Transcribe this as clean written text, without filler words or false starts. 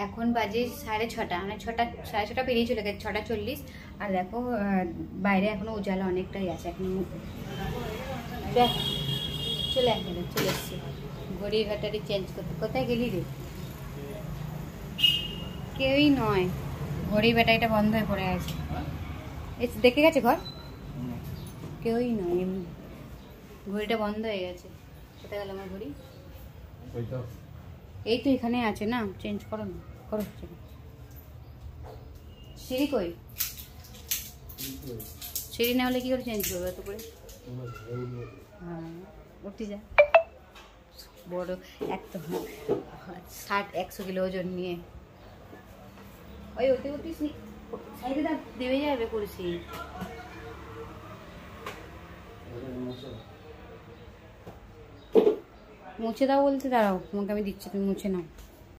এখন বাজে 6:30, মানে 6:30 পেরিয়ে চলে গেছে, 6:40। আর দেখো বাইরে এখনো উজালা অনেকটাই আছে এখন। চলে এসছি ঘড়ির ব্যাটারি চেঞ্জ করতে। কোথায় গেলি রে? কেউই নয়, ঘড়ির ব্যাটারিটা বন্ধ হয়ে পড়ে আছে। দেখে গেছে ঘর, কেউই নয়, এমনি ঘড়িটা বন্ধ হয়ে গেছে। কোথায় গেল আমার ঘড়ি? এই তো এখানে আছে না, চেঞ্জ করো না, করো। সিঁড়ি কই? সিঁড়ি না হলে কি করে চেঞ্জ করবো এত করে? হ্যাঁ উঠতে যা, বড় এক তো 60-100 কিলো ওজন নিয়ে। ওই ওতে উঠিস নি, সাইডে দা দেবে যাবে করেছি। মুছে দাও বলতে, দাঁড়াও তোমাকে আমি দিচ্ছি, তুমি মুছে নাও।